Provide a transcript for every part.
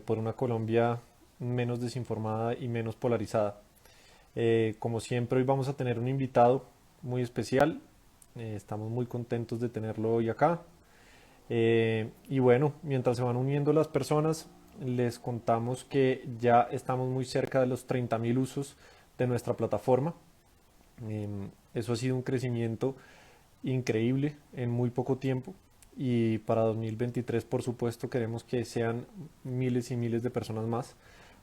por una Colombia menos desinformada y menos polarizada. Como siempre, hoy vamos a tener un invitado muy especial. Estamos muy contentos de tenerlo hoy acá. Y bueno, mientras se van uniendo las personas, les contamos que ya estamos muy cerca de los 30.000 usos de nuestra plataforma. Eso ha sido un crecimiento increíble en muy poco tiempo y para 2023 por supuesto queremos que sean miles y miles de personas más.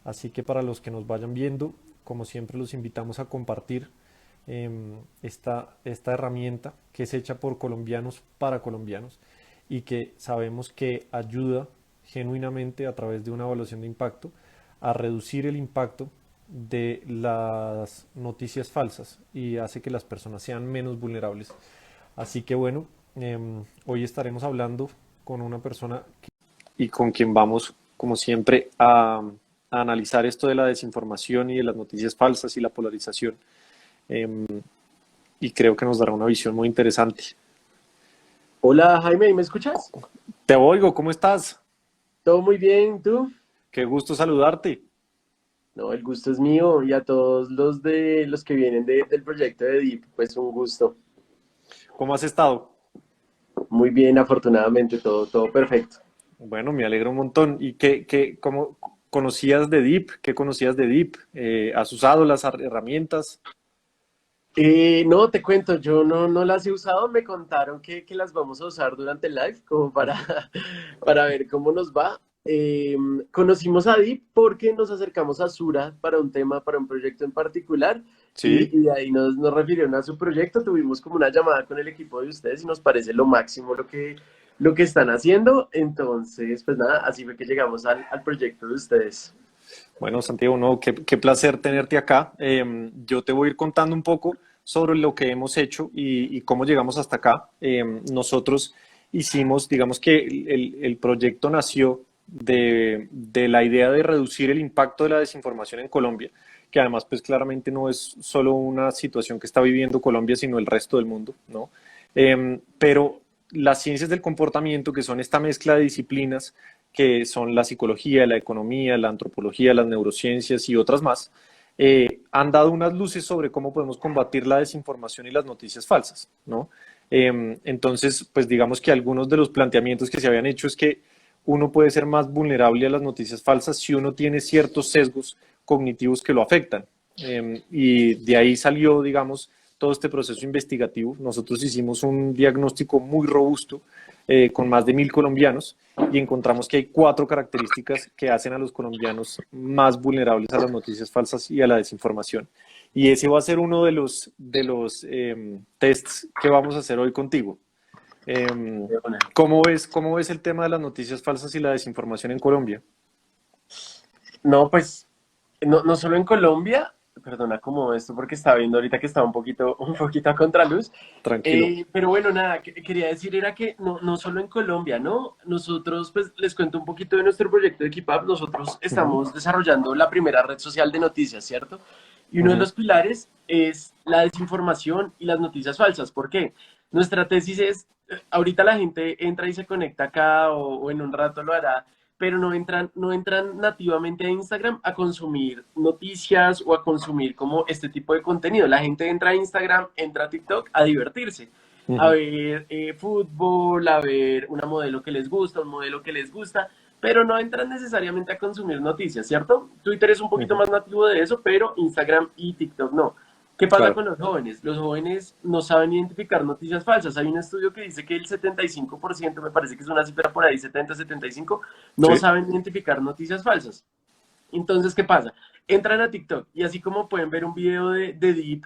Así que para los que nos vayan viendo, como siempre los invitamos a compartir esta herramienta que es hecha por colombianos para colombianos y que sabemos que ayuda genuinamente a través de una evaluación de impacto a reducir el impacto de las noticias falsas y hace que las personas sean menos vulnerables. Así que bueno, hoy estaremos hablando con una persona y con quien vamos, como siempre, a analizar esto de la desinformación y de las noticias falsas y la polarización. Eh, y creo que nos dará una visión muy interesante. Hola Jaime, ¿me escuchas? Te oigo, ¿cómo estás? ¿Todo muy bien? ¿Tú? Qué gusto saludarte. No, el gusto es mío y a todos los de los que vienen del proyecto de Deep, pues un gusto. ¿Cómo has estado? Muy bien, afortunadamente, todo perfecto. Bueno, me alegro un montón. ¿Y cómo conocías de Deep? ¿Qué conocías de Deep? ¿Has usado las herramientas? No, te cuento, yo no las he usado, me contaron que las vamos a usar durante el live como para, Ujú. para ver cómo nos va. Conocimos a Deep porque nos acercamos a Sura para un tema, para un proyecto en particular Sí. y de ahí nos refirieron a su proyecto, tuvimos como una llamada con el equipo de ustedes y nos parece lo máximo lo que están haciendo, entonces pues nada, así fue que llegamos al proyecto de ustedes. Bueno, Santiago, no, qué placer tenerte acá. Yo te voy a ir contando un poco sobre lo que hemos hecho y cómo llegamos hasta acá. Nosotros hicimos, digamos que el proyecto nació de la idea de reducir el impacto de la desinformación en Colombia, que además, pues claramente no es solo una situación que está viviendo Colombia, sino el resto del mundo, ¿no? Pero las ciencias del comportamiento, que son esta mezcla de disciplinas, que son la psicología, la economía, la antropología, las neurociencias y otras más, han dado unas luces sobre cómo podemos combatir la desinformación y las noticias falsas, ¿no? Entonces, pues digamos que algunos de los planteamientos que se habían hecho es que uno puede ser más vulnerable a las noticias falsas si uno tiene ciertos sesgos cognitivos que lo afectan. Y de ahí salió, digamos, todo este proceso investigativo. Nosotros hicimos un diagnóstico muy robusto con más de 1.000 colombianos y encontramos que hay 4 características que hacen a los colombianos más vulnerables a las noticias falsas y a la desinformación. Y ese va a ser uno de los tests que vamos a hacer hoy contigo. Eh, De una. ¿Cómo ves el tema de las noticias falsas y la desinformación en Colombia? No, pues no solo en Colombia, perdona como esto porque estaba viendo ahorita que estaba un poquito a contraluz, Tranquilo. pero bueno, nada, que quería decir era que no solo en Colombia, ¿no? Nosotros, pues les cuento un poquito de nuestro proyecto de Keepup, nosotros Uh -huh, estamos desarrollando la primera red social de noticias, ¿cierto? Y uh uno de -huh, los pilares es la desinformación y las noticias falsas. ¿Por qué? Nuestra tesis es, ahorita la gente entra y se conecta acá o en un rato lo hará, pero no entran nativamente a Instagram a consumir noticias o a consumir como este tipo de contenido. La gente entra a Instagram, entra a TikTok a divertirse, uh a -huh, ver fútbol, a ver una modelo que les gusta, un modelo que les gusta, pero no entran necesariamente a consumir noticias, ¿cierto? Twitter es un uh poquito -huh. más nativo de eso, pero Instagram y TikTok no. ¿Qué pasa Claro. con los jóvenes? Los jóvenes no saben identificar noticias falsas. Hay un estudio que dice que el 75%, me parece que es una cifra por ahí, 70-75, no Sí. saben identificar noticias falsas. Entonces, ¿qué pasa? Entran a TikTok y así como pueden ver un video de Deep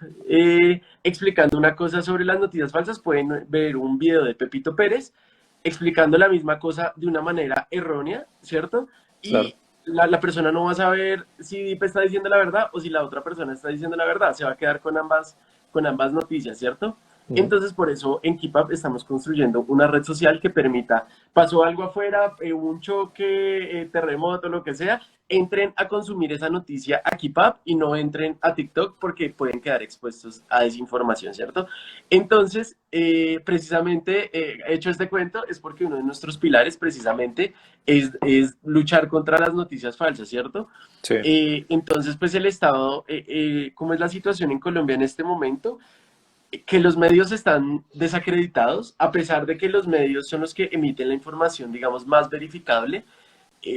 explicando una cosa sobre las noticias falsas, pueden ver un video de Pepito Pérez explicando la misma cosa de una manera errónea, ¿cierto? Claro. Y la persona no va a saber si Deep está diciendo la verdad o si la otra persona está diciendo la verdad. Se va a quedar con ambas noticias, ¿cierto? Ujú. Entonces, por eso en KeepUp estamos construyendo una red social que permita, pasó algo afuera, hubo un choque, terremoto, lo que sea, entren a consumir esa noticia a KeepUp y no entren a TikTok porque pueden quedar expuestos a desinformación, ¿cierto? Entonces, precisamente, hecho este cuento, es porque uno de nuestros pilares precisamente es luchar contra las noticias falsas, ¿cierto? Sí, Entonces, pues el Estado, ¿cómo es la situación en Colombia en este momento? Que los medios están desacreditados, a pesar de que los medios son los que emiten la información, digamos, más verificable,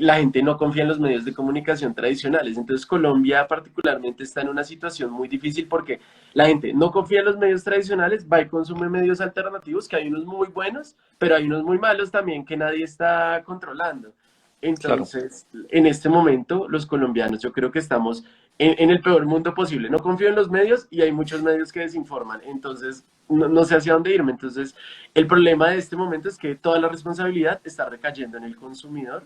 la gente no confía en los medios de comunicación tradicionales. Entonces Colombia particularmente está en una situación muy difícil porque la gente no confía en los medios tradicionales, va y consume medios alternativos, que hay unos muy buenos, pero hay unos muy malos también que nadie está controlando. claro. Entonces, en este momento, los colombianos, yo creo que estamos en el peor mundo posible. No confío en los medios y hay muchos medios que desinforman. Entonces, no sé hacia dónde irme. Entonces, el problema de este momento es que toda la responsabilidad está recayendo en el consumidor,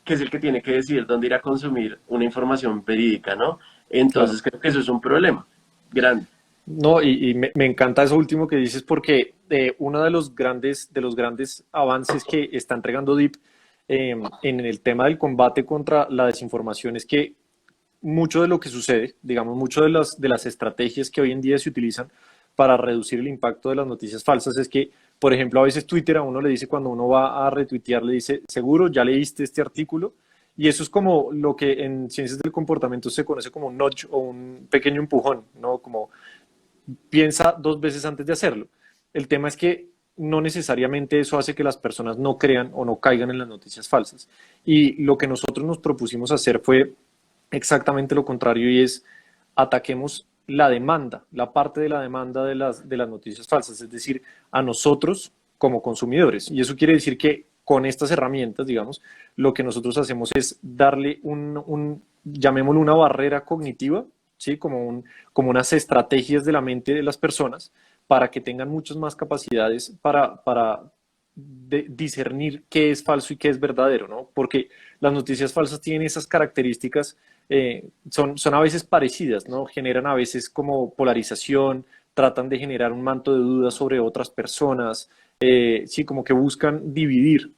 que es el que tiene que decidir dónde ir a consumir una información verídica, ¿no? Claro. Entonces, creo que eso es un problema grande. No, y me encanta eso último que dices porque uno de los grandes avances que está entregando DIP en el tema del combate contra la desinformación es que mucho de lo que sucede, digamos, mucho de las estrategias que hoy en día se utilizan para reducir el impacto de las noticias falsas es que, por ejemplo, a veces Twitter a uno le dice cuando uno va a retuitear, le dice, seguro, ya leíste este artículo. Y eso es como lo que en ciencias del comportamiento se conoce como un nudge o un pequeño empujón, ¿no? Como piensa dos veces antes de hacerlo. El tema es que no necesariamente eso hace que las personas no crean o no caigan en las noticias falsas. Y lo que nosotros nos propusimos hacer fue exactamente lo contrario y es ataquemos la demanda, la parte de la demanda de las noticias falsas, es decir, a nosotros como consumidores. Y eso quiere decir que con estas herramientas, digamos, lo que nosotros hacemos es darle llamémoslo una barrera cognitiva, ¿sí? Como unas estrategias de la mente de las personas para que tengan muchas más capacidades para discernir qué es falso y qué es verdadero, ¿no? Porque las noticias falsas tienen esas características, son a veces parecidas, ¿no? Generan a veces como polarización, tratan de generar un manto de dudas sobre otras personas, sí, como que buscan dividir,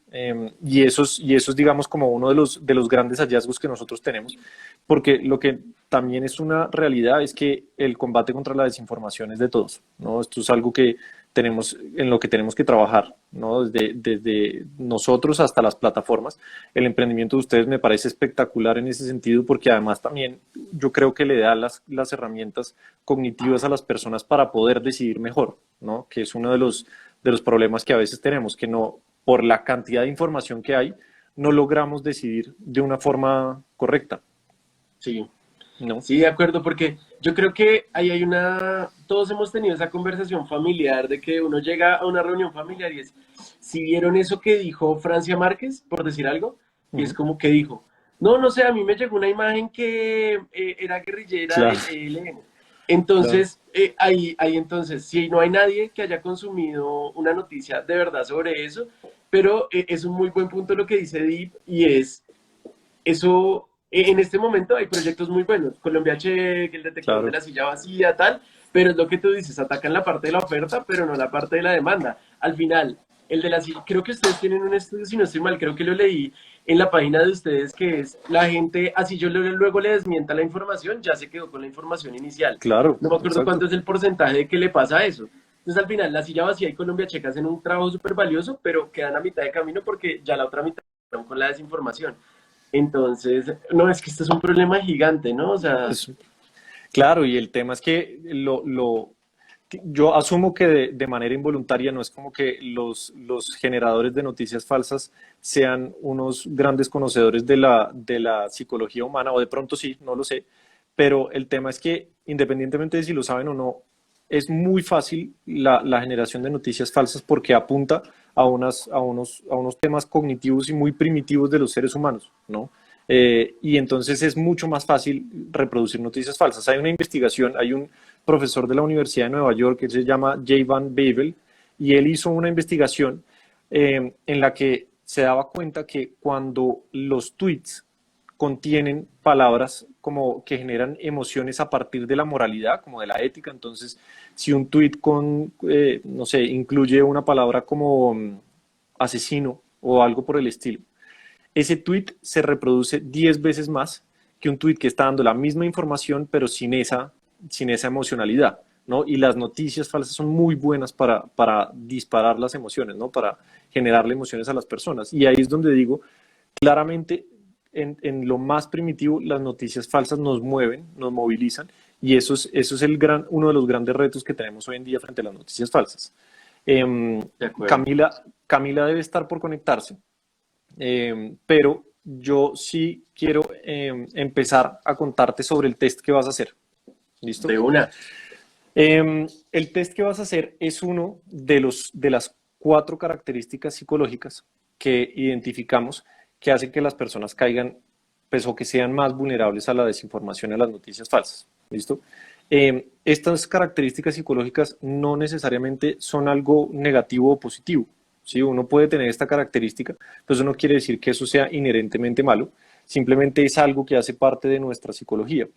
y eso es, digamos, como uno de los grandes hallazgos que nosotros tenemos, porque lo que también es una realidad es que el combate contra la desinformación es de todos, ¿no? Esto es algo que tenemos, en lo que tenemos que trabajar, ¿no? Desde nosotros hasta las plataformas. El emprendimiento de ustedes me parece espectacular en ese sentido porque además también yo creo que le da las herramientas cognitivas a las personas para poder decidir mejor, ¿no? Que es uno de los problemas que a veces tenemos, que no, por la cantidad de información que hay, no logramos decidir de una forma correcta, Sí, ¿no? sí, de acuerdo, porque yo creo que ahí hay una, todos hemos tenido esa conversación familiar de que uno llega a una reunión familiar y es, si vieron eso que dijo Francia Márquez, por decir algo, y es Ujú. como que dijo, no, no sé, a mí me llegó una imagen que era guerrillera Claro, del ELN. claro, Entonces, ahí entonces, si no hay nadie que haya consumido una noticia de verdad sobre eso, pero es un muy buen punto lo que dice Deep y es eso, en este momento hay proyectos muy buenos, Colombia Check, el detector de claro. la silla vacía, tal, pero es lo que tú dices, atacan la parte de la oferta, pero no la parte de la demanda. Al final, el de la silla, creo que ustedes tienen un estudio, si no estoy mal, creo que lo leí en la página de ustedes, que es la gente, así yo luego le desmienta la información, ya se quedó con la información inicial. Claro, No me acuerdo exacto. cuánto es el porcentaje de que le pasa a eso. Entonces, al final, la silla vacía y Colombia Checa hacen un trabajo súper valioso, pero quedan a mitad de camino porque ya la otra mitad con la desinformación. Entonces, no, es que esto es un problema gigante, ¿no? O sea, Es, claro, y el tema es que yo asumo que de manera involuntaria no es como que los generadores de noticias falsas sean unos grandes conocedores de la psicología humana, o de pronto sí, no lo sé, pero el tema es que independientemente de si lo saben o no, es muy fácil la generación de noticias falsas porque apunta a unos temas cognitivos y muy primitivos de los seres humanos, ¿no? Y entonces es mucho más fácil reproducir noticias falsas. Hay una investigación, hay un profesor de la Universidad de Nueva York que se llama Jay Van Bavel y él hizo una investigación en la que se daba cuenta que cuando los tweets contienen palabras como que generan emociones a partir de la moralidad, como de la ética. Entonces, si un tweet con, no sé, incluye una palabra como asesino o algo por el estilo, ese tweet se reproduce 10 veces más que un tweet que está dando la misma información, pero sin esa emocionalidad, ¿no? Y las noticias falsas son muy buenas para disparar las emociones, ¿no? Para generarle emociones a las personas. Y ahí es donde digo, claramente, en lo más primitivo, las noticias falsas nos mueven, nos movilizan, y eso es uno de los grandes retos que tenemos hoy en día frente a las noticias falsas. De acuerdo. Camila debe estar por conectarse, pero yo sí quiero empezar a contarte sobre el test que vas a hacer. ¿Listo? De una. El test que vas a hacer es uno de las 4 características psicológicas que identificamos que hacen que las personas caigan, pues, o que sean más vulnerables a la desinformación y a las noticias falsas. ¿Listo? Estas características psicológicas no necesariamente son algo negativo o positivo. ¿Sí? Uno puede tener esta característica, pero eso no quiere decir que eso sea inherentemente malo, simplemente es algo que hace parte de nuestra psicología.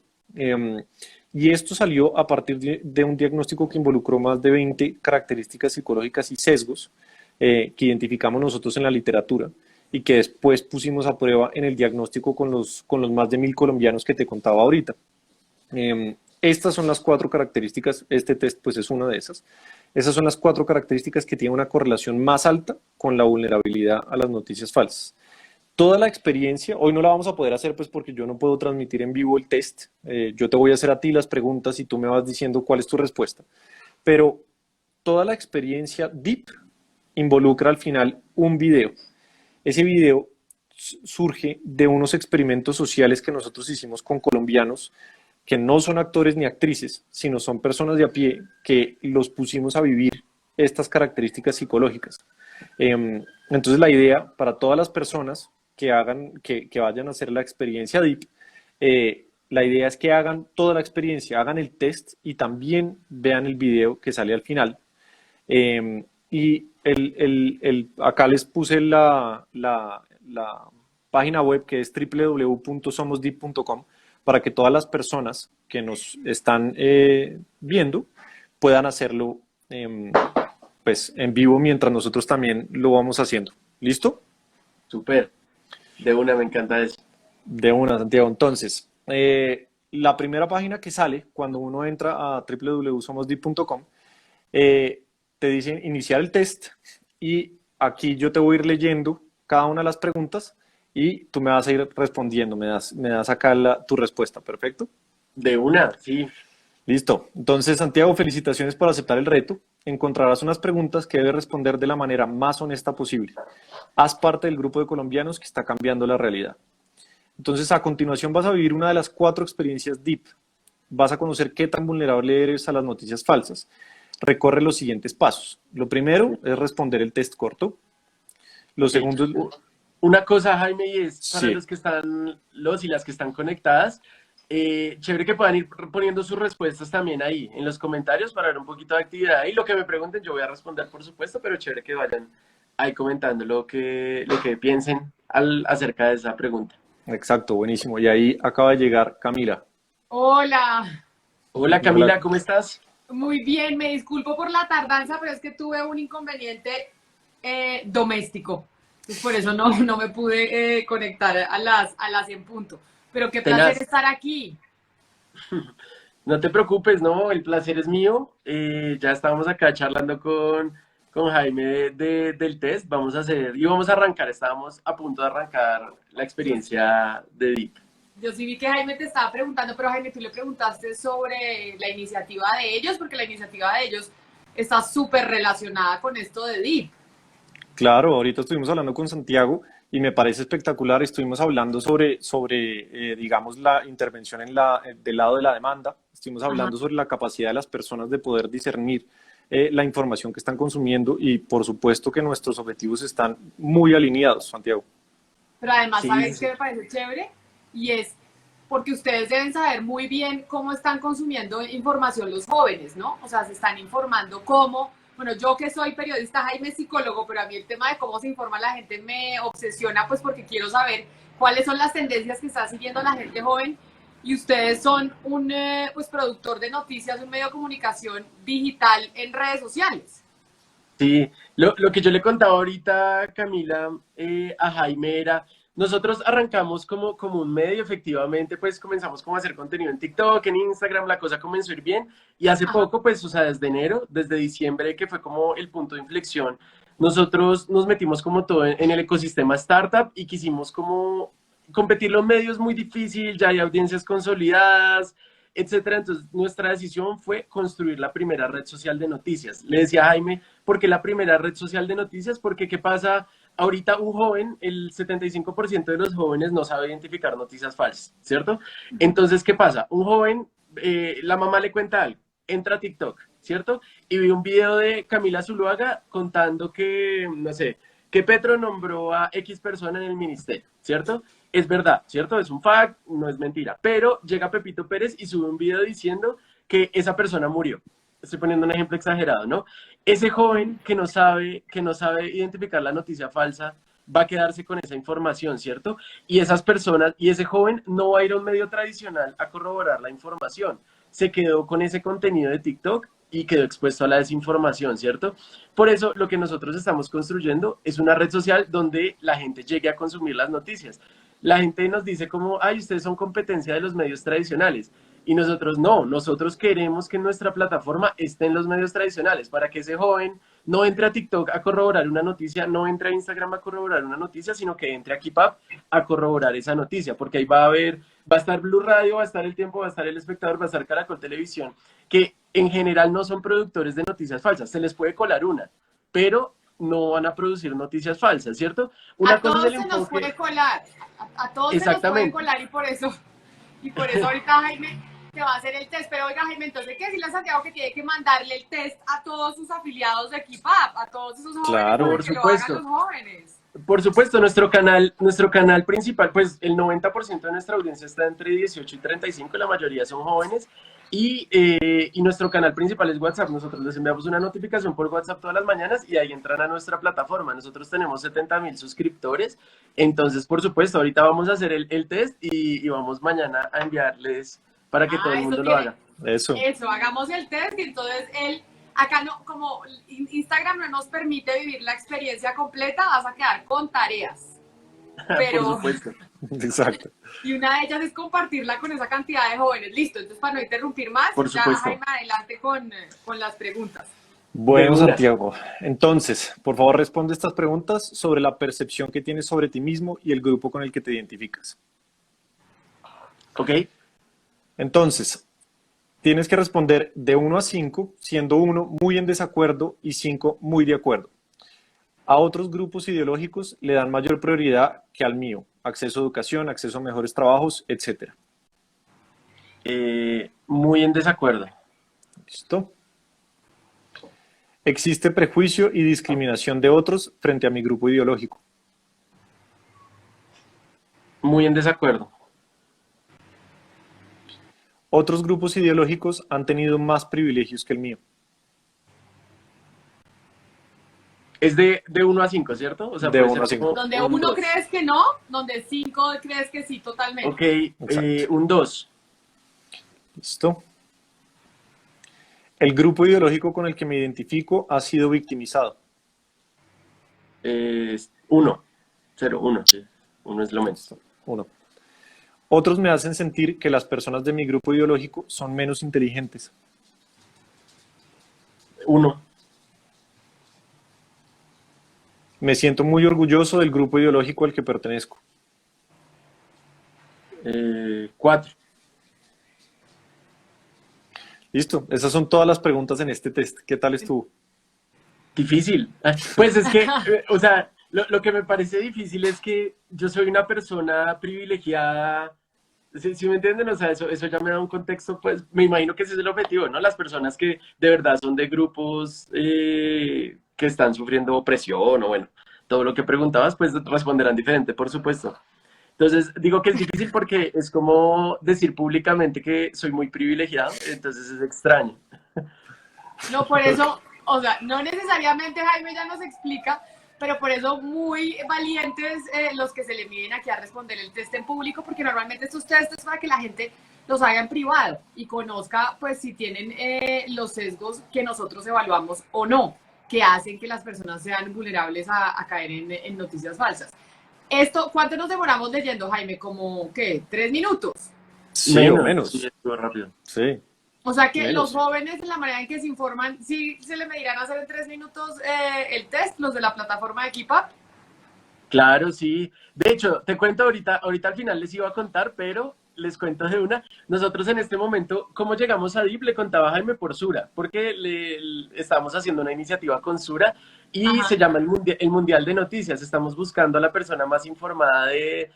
Y esto salió a partir de un diagnóstico que involucró más de 20 características psicológicas y sesgos que identificamos nosotros en la literatura y que después pusimos a prueba en el diagnóstico con los más de 1000 colombianos que te contaba ahorita. Estas son las 4 características, este test pues es una de esas. Esas son las 4 características que tienen una correlación más alta con la vulnerabilidad a las noticias falsas. Toda la experiencia, hoy no la vamos a poder hacer pues porque yo no puedo transmitir en vivo el test, yo te voy a hacer a ti las preguntas y tú me vas diciendo cuál es tu respuesta, pero toda la experiencia deep involucra al final un video. Ese video surge de unos experimentos sociales que nosotros hicimos con colombianos que no son actores ni actrices, sino son personas de a pie que los pusimos a vivir estas características psicológicas. Entonces la idea para todas las personas que vayan a hacer la experiencia DEEP, la idea es que hagan toda la experiencia, hagan el test y también vean el video que sale al final. Y acá les puse la página web que es www.somosdeep.com para que todas las personas que nos están viendo puedan hacerlo pues, en vivo mientras nosotros también lo vamos haciendo. ¿Listo? Súper. De una, me encanta eso. De una, Santiago. Entonces, la primera página que sale cuando uno entra a www.somosdeep.com te dicen iniciar el test y aquí yo te voy a ir leyendo cada una de las preguntas y tú me vas a ir respondiendo, me das acá tu respuesta, ¿perfecto? De una, sí. Listo. Entonces, Santiago, felicitaciones por aceptar el reto. Encontrarás unas preguntas que debes responder de la manera más honesta posible. Haz parte del grupo de colombianos que está cambiando la realidad. Entonces, a continuación vas a vivir una de las 4 experiencias DEEP. Vas a conocer qué tan vulnerable eres a las noticias falsas. Recorre los siguientes pasos. Lo primero es responder el test corto. Lo Okay. segundo es... Una cosa, Jaime, y es para Sí. los que están, los y las que están conectadas, chévere que puedan ir poniendo sus respuestas también ahí en los comentarios para ver un poquito de actividad. Y lo que me pregunten, yo voy a responder, por supuesto, pero chévere que vayan ahí comentando lo que piensen acerca de esa pregunta. Exacto, buenísimo. Y ahí acaba de llegar Camila. Hola, Hola Hola. Camila, ¿cómo estás? muy bien, me disculpo por la tardanza, pero es que tuve un inconveniente doméstico. Entonces, por eso no me pude conectar a las en punto. Pero qué placer Tenaz. estar aquí. No te preocupes, no, el placer es mío. Ya estábamos acá charlando con Jaime del test. Vamos a hacer, y vamos a arrancar, estábamos a punto de arrancar la experiencia de Deep. Yo sí vi que Jaime te estaba preguntando, pero Jaime, tú le preguntaste sobre la iniciativa de ellos, porque la iniciativa de ellos está súper relacionada con esto de DIP. Claro, ahorita estuvimos hablando con Santiago y me parece espectacular. Estuvimos hablando sobre digamos, la intervención del lado de la demanda. Estuvimos Ajá. hablando sobre la capacidad de las personas de poder discernir la información que están consumiendo y por supuesto que nuestros objetivos están muy alineados, Santiago. Pero además, Sí, ¿sabes sí. qué me parece chévere? Y es porque ustedes deben saber muy bien cómo están consumiendo información los jóvenes, ¿no? O sea, se están informando cómo, bueno, yo que soy periodista, Jaime es psicólogo, pero a mí el tema de cómo se informa la gente me obsesiona, pues porque quiero saber cuáles son las tendencias que está siguiendo la gente joven y ustedes son un pues, productor de noticias, un medio de comunicación digital en redes sociales. Sí, lo que yo le contaba ahorita, Camila, a Jaime era, nosotros arrancamos como un medio, efectivamente, pues comenzamos como a hacer contenido en TikTok, en Instagram, la cosa comenzó a ir bien, y hace Ajá. poco, pues, o sea, desde enero, desde diciembre, que fue como el punto de inflexión, nosotros nos metimos como todo en el ecosistema startup y quisimos como competir los medios muy difícil, ya hay audiencias consolidadas, etcétera. Entonces, nuestra decisión fue construir la primera red social de noticias. Le decía a Jaime, ¿por qué la primera red social de noticias? Porque ¿qué pasa? Ahorita un joven, el 75% de los jóvenes no sabe identificar noticias falsas, ¿cierto? Entonces, ¿qué pasa? Un joven, la mamá le cuenta algo, entra a TikTok, ¿cierto? Y ve un video de Camila Zuluaga contando que, no sé, que Petro nombró a X persona en el ministerio, ¿cierto? Es verdad, ¿cierto? Es un fact, no es mentira. Pero llega Pepito Pérez y sube un video diciendo que esa persona murió. Estoy poniendo un ejemplo exagerado, ¿no? Ese joven que no sabe identificar la noticia falsa va a quedarse con esa información, ¿cierto? Y esas personas, y ese joven no va a ir a un medio tradicional a corroborar la información. Se quedó con ese contenido de TikTok y quedó expuesto a la desinformación, ¿cierto? Por eso lo que nosotros estamos construyendo es una red social donde la gente llegue a consumir las noticias. La gente nos dice como, ay, ustedes son competencia de los medios tradicionales. Y nosotros no, nosotros queremos que nuestra plataforma esté en los medios tradicionales para que ese joven no entre a TikTok a corroborar una noticia, no entre a Instagram a corroborar una noticia, sino que entre a Keep Up a corroborar esa noticia, porque ahí va a haber, va a estar Blue Radio, va a estar El Tiempo, va a estar El Espectador, va a estar Caracol Televisión, que en general no son productores de noticias falsas, se les puede colar una, pero no van a producir noticias falsas, ¿cierto? Una A cosa es todos el se nos enfoque. puede colar, a todos se nos puede Exactamente. colar y por eso ahorita Jaime te va a hacer el test. Pero oiga, Jaime, entonces, ¿qué decirle a Santiago que tiene que mandarle el test a todos sus afiliados de Keep Up, a todos esos jóvenes Claro. para Por que lo hagan supuesto. los jóvenes? Por supuesto, nuestro canal principal, pues el 90% de nuestra audiencia está entre 18 y 35, la mayoría son jóvenes, y nuestro canal principal es WhatsApp. Nosotros les enviamos una notificación por WhatsApp todas las mañanas y ahí entran a nuestra plataforma. Nosotros tenemos 70,000 suscriptores, entonces, por supuesto, ahorita vamos a hacer el test y vamos mañana a enviarles para que todo el mundo lo haga. Eso. Eso, hagamos el test y entonces acá no, como Instagram no nos permite vivir la experiencia completa, vas a quedar con tareas. Pero, Por supuesto. Exacto. y una de ellas es compartirla con esa cantidad de jóvenes. Listo, entonces para no interrumpir más, Por ya supuesto. Jaime, adelante con las preguntas. Bueno, De una. Santiago, entonces, por favor, responde estas preguntas sobre la percepción que tienes sobre ti mismo y el grupo con el que te identificas. ¿Ok? Entonces, tienes que responder de 1 a 5, siendo 1 muy en desacuerdo y 5 muy de acuerdo. A otros grupos ideológicos le dan mayor prioridad que al mío. Acceso a educación, acceso a mejores trabajos, etc. Muy en desacuerdo. ¿Listo? Existe prejuicio y discriminación de otros frente a mi grupo ideológico. Muy en desacuerdo. Otros grupos ideológicos han tenido más privilegios que el mío. Es de 1 a 5, ¿cierto? O sea, De puede 1 a ser 5. como Donde un 1 2. crees que no, donde 5 crees que sí totalmente. Ok, Exacto. un 2. ¿Listo? El grupo ideológico con el que me identifico ha sido victimizado. 1. 0, 1. Sí. 1 es lo menos. 1. Otros me hacen sentir que las personas de mi grupo ideológico son menos inteligentes. 1. Me siento muy orgulloso del grupo ideológico al que pertenezco. 4. Listo, esas son todas las preguntas en este test. ¿Qué tal estuvo? Difícil. Pues es que, o sea, lo que me parece difícil es que yo soy una persona privilegiada. ¿Sí me entienden? O sea, eso ya me da un contexto, pues me imagino que ese es el objetivo, ¿no? Las personas que de verdad son de grupos que están sufriendo opresión o bueno, todo lo que preguntabas, pues responderán diferente, por supuesto. Entonces, digo que es difícil porque es como decir públicamente que soy muy privilegiado, entonces es extraño. No, por eso, o sea, no necesariamente Jaime ya nos explica, pero por eso muy valientes los que se le miden aquí a responder el test en público, porque normalmente estos test es para que la gente los haga en privado y conozca pues si tienen los sesgos que nosotros evaluamos o no, que hacen que las personas sean vulnerables a caer en noticias falsas. Esto, ¿cuánto nos demoramos leyendo, Jaime? ¿Como qué? ¿3 minutos? Sí, Menos, o menos. sí, estuvo rápido. Sí. O sea que Menos. los jóvenes, en la manera en que se informan, ¿sí se le medirán hacer en 3 minutos el test, los de la plataforma de KeepUp? Claro, sí. De hecho, te cuento ahorita al final les iba a contar, pero les cuento de una. Nosotros en este momento, ¿cómo llegamos a DIP? Le contaba a Jaime por Sura, porque estamos haciendo una iniciativa con Sura y Ajá. se llama el Mundial de Noticias. Estamos buscando a la persona más informada de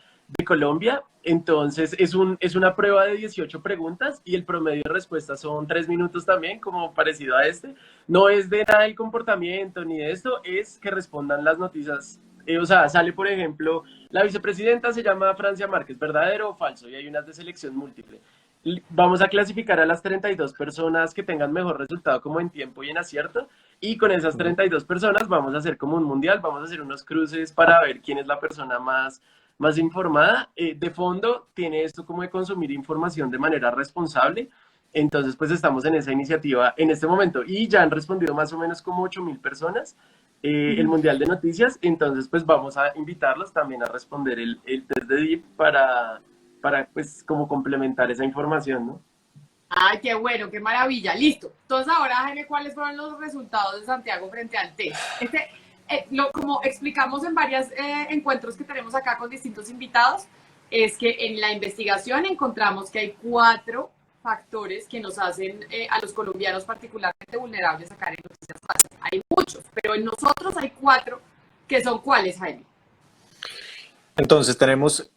Colombia. Entonces, es una prueba de 18 preguntas y el promedio de respuestas son 3 minutos también, como parecido a este. No es de nada el comportamiento ni de esto, es que respondan las noticias. O sea, sale, por ejemplo, la vicepresidenta se llama Francia Márquez, ¿verdadero o falso? Y hay unas de selección múltiple. Vamos a clasificar a las 32 personas que tengan mejor resultado como en tiempo y en acierto. Y con esas 32 personas vamos a hacer como un mundial, vamos a hacer unos cruces para ver quién es la persona más informada. De fondo, tiene esto como de consumir información de manera responsable. Entonces, pues estamos en esa iniciativa en este momento. Y ya han respondido más o menos como 8.000 personas. El Mundial de Noticias, entonces pues vamos a invitarlos también a responder el test de DIP para pues como complementar esa información, ¿no? Ay, qué bueno, qué maravilla. Listo. Entonces ahora, Jaime, ¿cuáles fueron los resultados de Santiago frente al test? Como explicamos en varios encuentros que tenemos acá con distintos invitados, es que en la investigación encontramos que hay 4 factores que nos hacen a los colombianos particularmente vulnerables a caer en noticias falsas. Hay muchos, pero en nosotros hay 4 que son ¿cuáles, Jaime? Entonces tenemos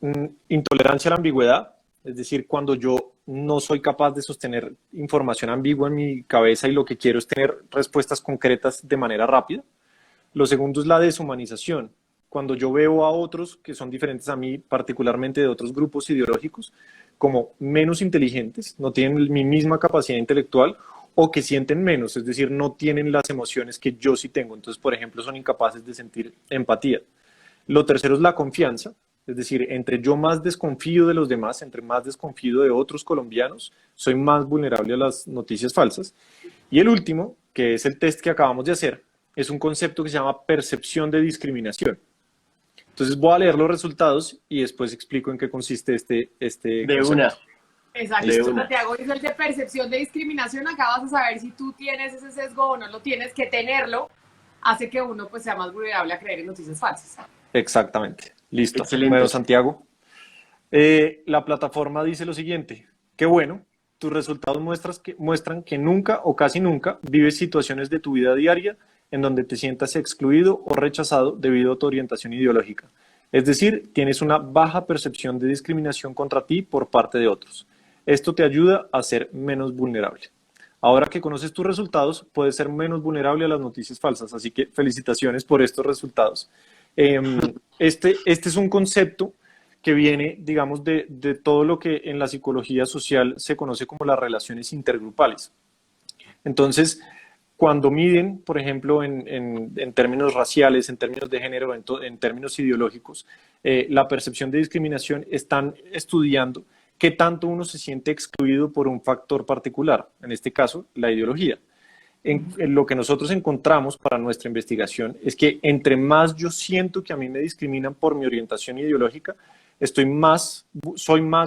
intolerancia a la ambigüedad, es decir, cuando yo no soy capaz de sostener información ambigua en mi cabeza y lo que quiero es tener respuestas concretas de manera rápida. Lo segundo es la deshumanización, cuando yo veo a otros que son diferentes a mí, particularmente de otros grupos ideológicos, como menos inteligentes, no tienen mi misma capacidad intelectual o que sienten menos, es decir, no tienen las emociones que yo sí tengo. Entonces, por ejemplo, son incapaces de sentir empatía. Lo tercero es la confianza, es decir, entre yo más desconfío de los demás, entre más desconfío de otros colombianos, soy más vulnerable a las noticias falsas. Y el último, que es el test que acabamos de hacer, es un concepto que se llama percepción de discriminación. Entonces voy a leer los resultados y después explico en qué consiste este De concepto. una. Exacto. De una. Santiago dice el de percepción de discriminación. Acá vas a saber si tú tienes ese sesgo o no lo tienes, que tenerlo hace que uno pues sea más vulnerable a creer en noticias falsas. Exactamente. Listo. Excelente. Bueno, Santiago. La plataforma dice lo siguiente. Qué bueno, tus resultados muestran que nunca o casi nunca vives situaciones de tu vida diaria en donde te sientas excluido o rechazado debido a tu orientación ideológica. Es decir, tienes una baja percepción de discriminación contra ti por parte de otros. Esto te ayuda a ser menos vulnerable. Ahora que conoces tus resultados, puedes ser menos vulnerable a las noticias falsas. Así que felicitaciones por estos resultados. Este es un concepto que viene, digamos, de todo lo que en la psicología social se conoce como las relaciones intergrupales. Entonces, cuando miden, por ejemplo, en términos raciales, en términos de género, en términos ideológicos, la percepción de discriminación, están estudiando qué tanto uno se siente excluido por un factor particular, en este caso, la ideología. En lo que nosotros encontramos para nuestra investigación es que entre más yo siento que a mí me discriminan por mi orientación ideológica, soy más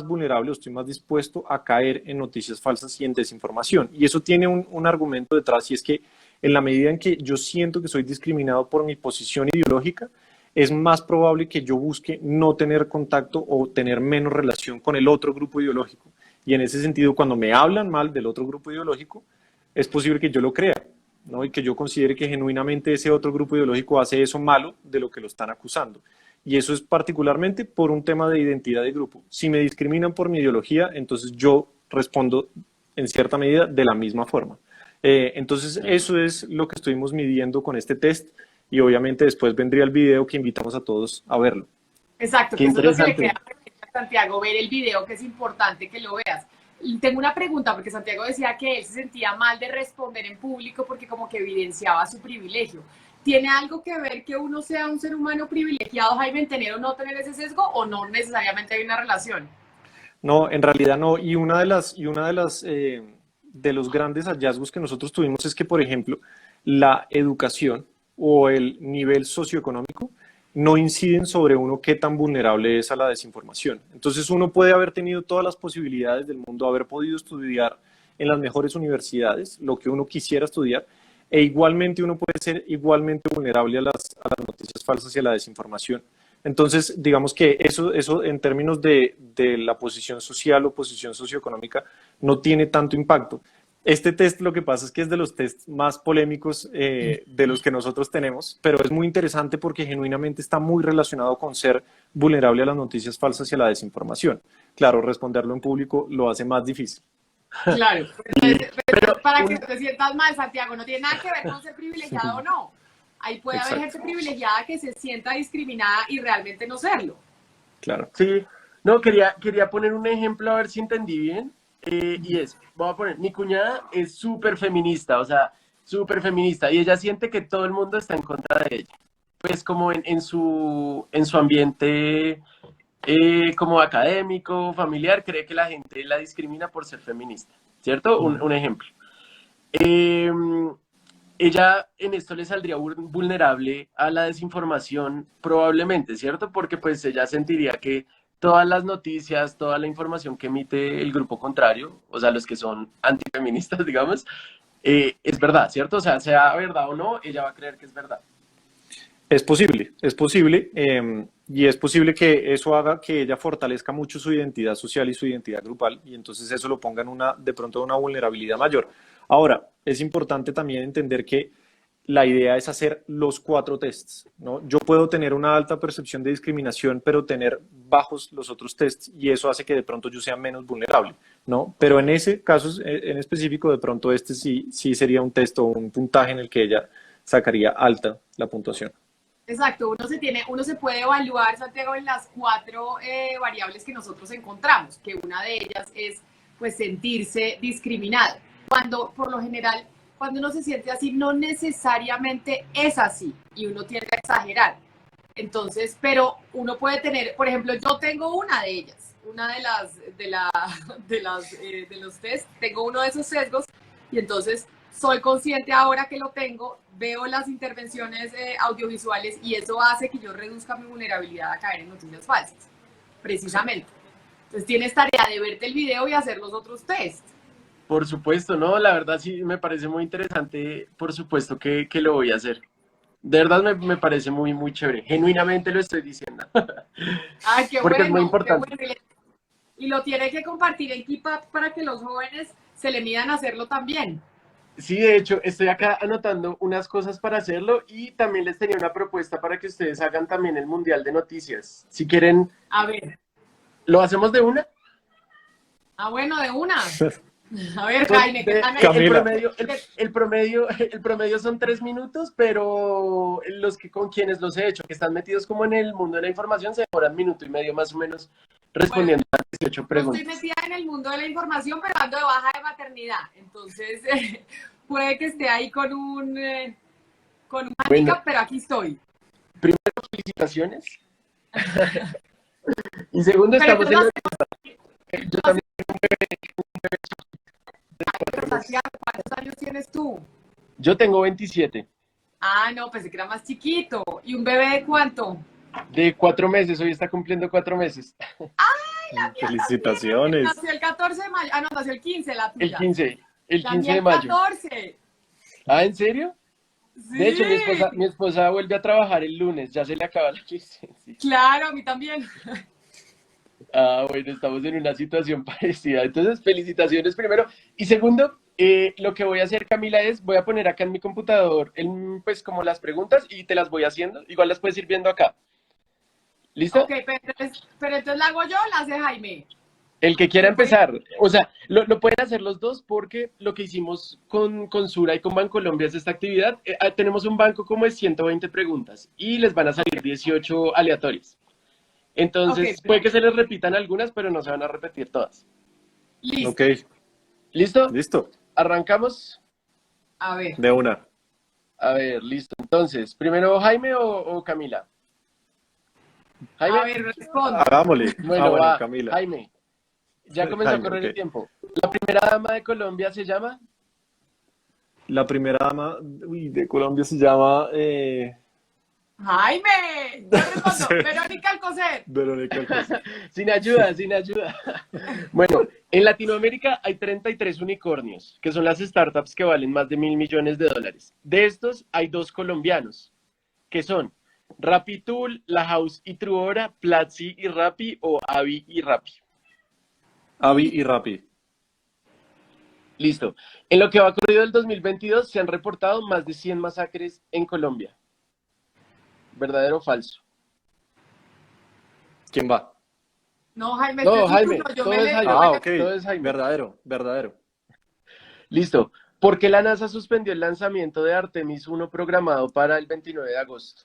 vulnerable, estoy más dispuesto a caer en noticias falsas y en desinformación. Y eso tiene un argumento detrás, y es que en la medida en que yo siento que soy discriminado por mi posición ideológica, es más probable que yo busque no tener contacto o tener menos relación con el otro grupo ideológico. Y en ese sentido, cuando me hablan mal del otro grupo ideológico, es posible que yo lo crea, ¿no? Y que yo considere que genuinamente ese otro grupo ideológico hace eso malo de lo que lo están acusando. Y eso es particularmente por un tema de identidad de grupo. Si me discriminan por mi ideología, entonces yo respondo en cierta medida de la misma forma. Entonces eso es lo que estuvimos midiendo con este test, y obviamente después vendría el video que invitamos a todos a verlo. Exacto, Qué que eso es lo que le interesante. queda a Santiago, ver el video, que es importante que lo veas. Y tengo una pregunta, porque Santiago decía que él se sentía mal de responder en público porque como que evidenciaba su privilegio. ¿Tiene algo que ver que uno sea un ser humano privilegiado, Jaime, en tener o no tener ese sesgo, o no necesariamente hay una relación? No, en realidad no. De los grandes hallazgos que nosotros tuvimos es que, por ejemplo, la educación o el nivel socioeconómico no inciden sobre uno qué tan vulnerable es a la desinformación. Entonces uno puede haber tenido todas las posibilidades del mundo, haber podido estudiar en las mejores universidades, lo que uno quisiera estudiar, e igualmente uno puede ser igualmente vulnerable a las noticias falsas y a la desinformación. Entonces, digamos que eso en términos de la posición social o posición socioeconómica no tiene tanto impacto. Este test lo que pasa es que es de los tests más polémicos de los que nosotros tenemos, pero es muy interesante porque genuinamente está muy relacionado con ser vulnerable a las noticias falsas y a la desinformación. Claro, responderlo en público lo hace más difícil. Claro, Y- entonces, pero para que un- te sientas mal, Santiago, no tiene nada que ver con ser privilegiado o no. Ahí puede haber Exacto, gente privilegiada que se sienta discriminada y realmente no serlo. claro. sí, no, quería poner un ejemplo a ver si entendí bien. Voy a poner, mi cuñada es súper feminista, o sea, súper feminista, y ella siente que todo el mundo está en contra de ella. Pues como en su ambiente como académico, familiar, cree que la gente la discrimina por ser feminista, ¿cierto? Un ejemplo. Eh, Ella en esto le saldría vulnerable a la desinformación probablemente, ¿cierto? Porque pues ella sentiría que todas las noticias, toda la información que emite el grupo contrario, o sea, los que son antifeministas, digamos, es verdad, ¿cierto? O sea verdad o no, ella va a creer que es verdad. Es posible, y es posible que eso haga que ella fortalezca mucho su identidad social y su identidad grupal, y entonces eso lo ponga en de pronto en una vulnerabilidad mayor. Ahora, es importante también entender que la idea es hacer los cuatro tests, ¿no? Yo puedo tener una alta percepción de discriminación, pero tener bajos los otros tests, y eso hace que de pronto yo sea menos vulnerable, ¿no? Pero en ese caso en específico, de pronto este sí sería un test o un puntaje en el que ella sacaría alta la puntuación. Exacto, uno se puede evaluar, Santiago, en las cuatro variables que nosotros encontramos, que una de ellas es pues sentirse discriminado. Cuando, por lo general, cuando uno se siente así, no necesariamente es así y uno tiende a exagerar. Entonces, pero uno puede tener, por ejemplo, yo tengo una de ellas, una de los test, tengo uno de esos sesgos y entonces soy consciente ahora que lo tengo, veo las intervenciones audiovisuales y eso hace que yo reduzca mi vulnerabilidad a caer en noticias falsas, precisamente. Entonces tienes tarea de verte el video y hacer los otros tests. Por supuesto, ¿no? La verdad sí me parece muy interesante, por supuesto que lo voy a hacer. De verdad me parece muy, muy chévere. Genuinamente lo estoy diciendo. Ay, Porque es muy qué importante. bueno. Y lo tiene que compartir en Keep Up para que los jóvenes se le midan a hacerlo también. Sí, de hecho, estoy acá anotando unas cosas para hacerlo y también les tenía una propuesta para que ustedes hagan también el Mundial de Noticias. Si quieren, A ver, ¿lo hacemos de una? bueno, de una. A ver, Son Jaime, ¿qué tal? Camila. El promedio son 3 minutos, pero los que con quienes los he hecho, que están metidos como en el mundo de la información, se demoran minuto y medio más o menos respondiendo a 18 Yo estoy preguntas. metida en el mundo de la información, pero ando de baja de maternidad. Entonces, puede que esté ahí con un Bueno, handicap, pero aquí estoy. primero, felicitaciones. Y segundo, Pero estamos entonces, yo también Santiago, ¿cuántos años tienes tú? yo tengo 27, Ah, no, pensé que era más chiquito. ¿Y un bebé de cuánto? de 4 meses, hoy está cumpliendo 4 meses. La mía también. Felicitaciones. Nació el 14 de mayo. Ah, no, nació el 15, la El tuya. 15, el La 15 mía de el mayo. 14. Ah, ¿en serio? De hecho, Sí, mi esposa vuelve a trabajar el lunes, ya se le acaba la quincena. Sí. claro, a mí también. Ah, bueno, estamos en una situación parecida. Entonces, felicitaciones primero. Y segundo, lo que voy a hacer, Camila, es voy a poner acá en mi computador, pues como las preguntas y te las voy haciendo. Igual las puedes ir viendo acá. Ok, ¿Listo? pero entonces la hago yo o la hace Jaime. El que quiera empezar, o sea, lo pueden hacer los dos porque lo que hicimos con Sura y con Bancolombia es esta actividad. Tenemos un banco como de 120 preguntas y les van a salir 18 aleatorias. Ok, Entonces, puede que se les repitan algunas, pero no se van a repetir todas. listo. Ok, ¿Listo? listo. Arrancamos. A ver. De una. A ver, listo. Entonces, primero Jaime o Camila. A Jaime. ver, respondo. Hagámosle. Bueno, Bueno, va. Camila. Jaime. Ya comenzó a Jaime, correr el ok. tiempo. La primera dama de Colombia se llama. La primera dama, uy, de Colombia se llama Jaime, yo respondo, Verónica Alcocer. Verónica Alcocer. Sin ayuda, sin ayuda. Bueno, en Latinoamérica hay 33 unicornios, que son las startups que valen más de 1.000 millones de dólares. De estos hay 2 colombianos, que son Rapitool, La House y Truora, Platzi y Rappi o Avi y Rappi. Avi y Rappi. Listo. En lo que va corrido del 2022 se han reportado más de 100 masacres en Colombia. ¿Verdadero o falso? ¿Quién va? No, Jaime, No, este es su Jaime, turno, yo todo me es le Jaime. yo me Ah, le- ok. Todo es Jaime. Verdadero, verdadero. Listo. ¿Por qué la NASA suspendió el lanzamiento de Artemis 1 programado para el 29 de agosto?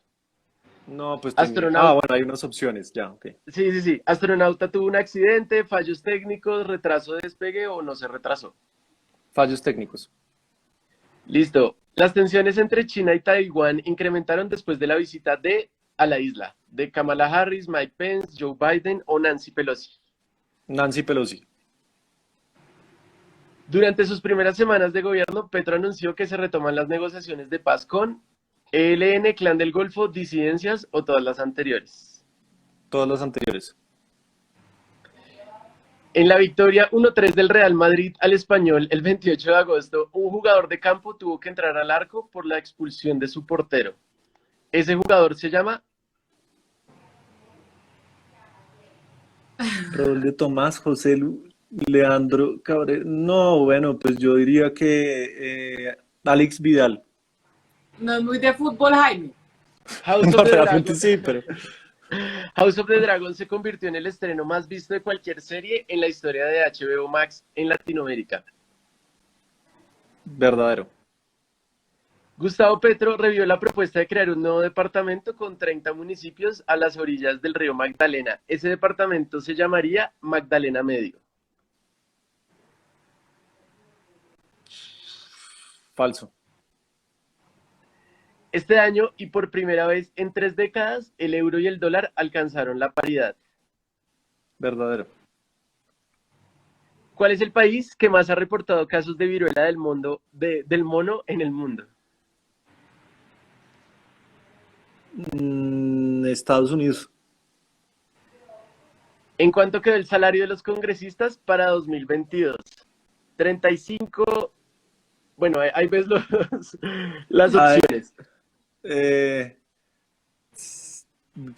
No, pues Astronauta. bueno, hay unas opciones, ya, ok. Sí, sí, sí. Astronauta tuvo un accidente, fallos técnicos, retraso de despegue o no se retrasó. Fallos técnicos. Listo. Las tensiones entre China y Taiwán incrementaron después de la visita a la isla de Kamala Harris, Mike Pence, Joe Biden o Nancy Pelosi. Nancy Pelosi. Durante sus primeras semanas de gobierno, Petro anunció que se retoman las negociaciones de paz con ELN, Clan del Golfo, disidencias o todas las anteriores. Todas las anteriores. En la victoria 1-3 del Real Madrid al Español el 28 de agosto, un jugador de campo tuvo que entrar al arco por la expulsión de su portero. Ese jugador se llama Raúl de Tomás, Leandro Cabrera. No, bueno, pues yo diría que Alex Vidal. No es muy de fútbol, Jaime. House No, of the realmente Dragon. sí, pero House of the Dragon se convirtió en el estreno más visto de cualquier serie en la historia de HBO Max en Latinoamérica. verdadero. Gustavo Petro revió la propuesta de crear un nuevo departamento con 30 municipios a las orillas del río Magdalena. Ese departamento se llamaría Magdalena Medio. Falso. Este año, y por primera vez en 3 décadas, el euro y el dólar alcanzaron la paridad. Verdadero. ¿Cuál es el país que más ha reportado casos de viruela del mono en el mundo? Estados Unidos. ¿En cuánto quedó el salario de los congresistas para 2022? 35. Bueno, ahí ves las Ay, opciones.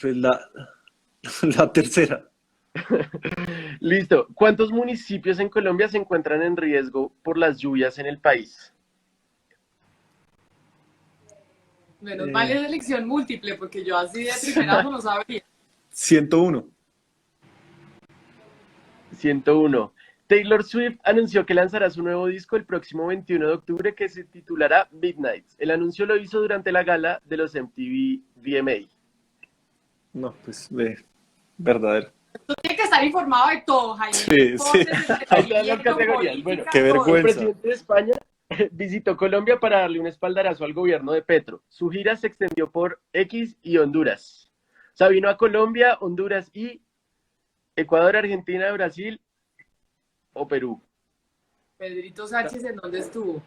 pues la tercera. Listo. ¿Cuántos municipios en Colombia se encuentran en riesgo por las lluvias en el país? Menos mal es elección múltiple, porque yo así de primera no sabría. 101. 101. Taylor Swift anunció que lanzará su nuevo disco el próximo 21 de octubre que se titulará Midnights. El anuncio lo hizo durante la gala de los MTV VMA. No, pues verdadero. Tú tienes que estar informado de todo, Jaime. Sí, sí. Deportes, Hay todas las entretenimiento, categorías. Bueno, política, qué todo. vergüenza. El presidente de España visitó Colombia para darle un espaldarazo al gobierno de Petro. Su gira se extendió por X y Honduras. O sea, vino a Colombia, Honduras y Ecuador, Argentina, Brasil o Perú. Pedrito Sánchez, ¿en dónde estuvo?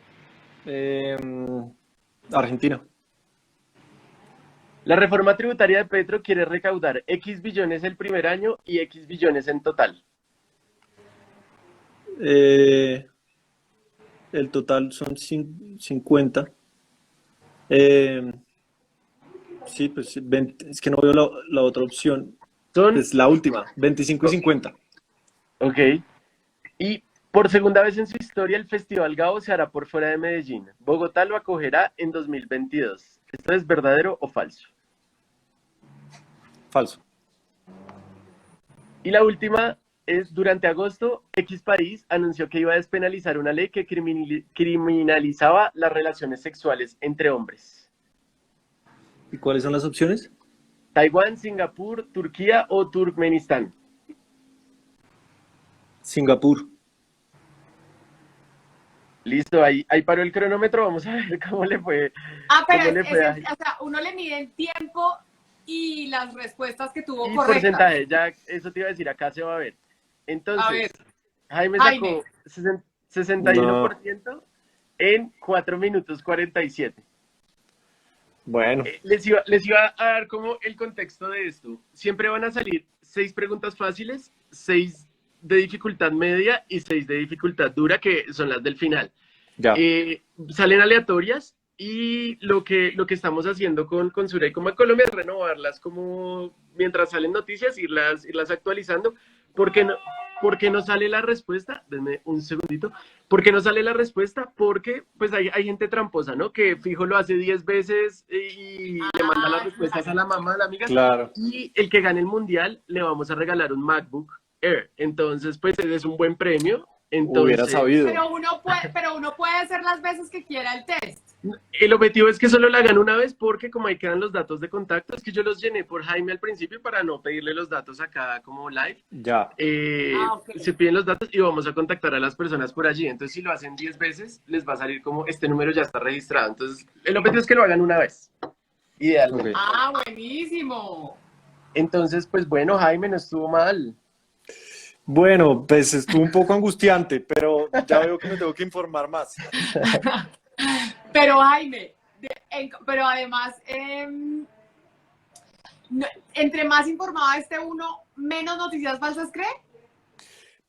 Argentina. La reforma tributaria de Petro quiere recaudar X billones el primer año y X billones en total. El total son 50. Sí, pues es que no veo la otra opción. Son, Es la última, 25 y 50. ok. Y por segunda vez en su historia, el Festival Gao se hará por fuera de Medellín. Bogotá lo acogerá en 2022. ¿Esto es verdadero o falso? Falso. Y la última es, durante agosto, X país anunció que iba a despenalizar una ley que criminalizaba las relaciones sexuales entre hombres. ¿Y cuáles son las opciones? Taiwán, Singapur, Turquía o Turkmenistán. Singapur. Listo, ahí paró el cronómetro. Vamos a ver cómo le fue. Ah, pero ¿Cómo le fue a- o sea, uno le mide el tiempo y las respuestas que tuvo Y correctas. porcentaje, ya eso te iba a decir, acá se va a ver. A Entonces, ver. Jaime Jaime. sacó 61% No, en 4 minutos 47. bueno, Les iba a dar como el contexto de esto. Siempre van a salir 6 preguntas fáciles, 6 de dificultad media y 6 de dificultad dura, que son las del final. ya. Salen aleatorias y lo que estamos haciendo con Sura y como en Colombia es renovarlas como mientras salen noticias, irlas actualizando, porque no, porque no sale la respuesta, denme un segundito, porque no sale la respuesta, porque pues hay gente tramposa, ¿no? Que fijo lo hace 10 veces y le manda las Ah, respuestas a claro. la mamá, a la amiga, Claro, y el que gane el mundial le vamos a regalar un MacBook Air. Entonces, pues ese es un buen premio. hubiera Entonces, sabido. Pero uno puede hacer las veces que quiera el test. el objetivo es que solo la hagan una vez porque como ahí quedan los datos de contacto, es que yo los llené por Jaime al principio para no pedirle los datos acá como live. Ya. Ok. Se piden los datos y vamos a contactar a las personas por allí. Entonces, si lo hacen 10 veces, les va a salir como este número ya está registrado. Entonces, el objetivo es que lo hagan una vez, Ok. idealmente. Ah, buenísimo. Entonces, pues bueno, Jaime, no estuvo mal. Bueno, pues estuvo un poco angustiante, pero ya veo que me tengo que informar más. Pero Jaime, pero además, entre más informado esté uno, menos noticias falsas cree.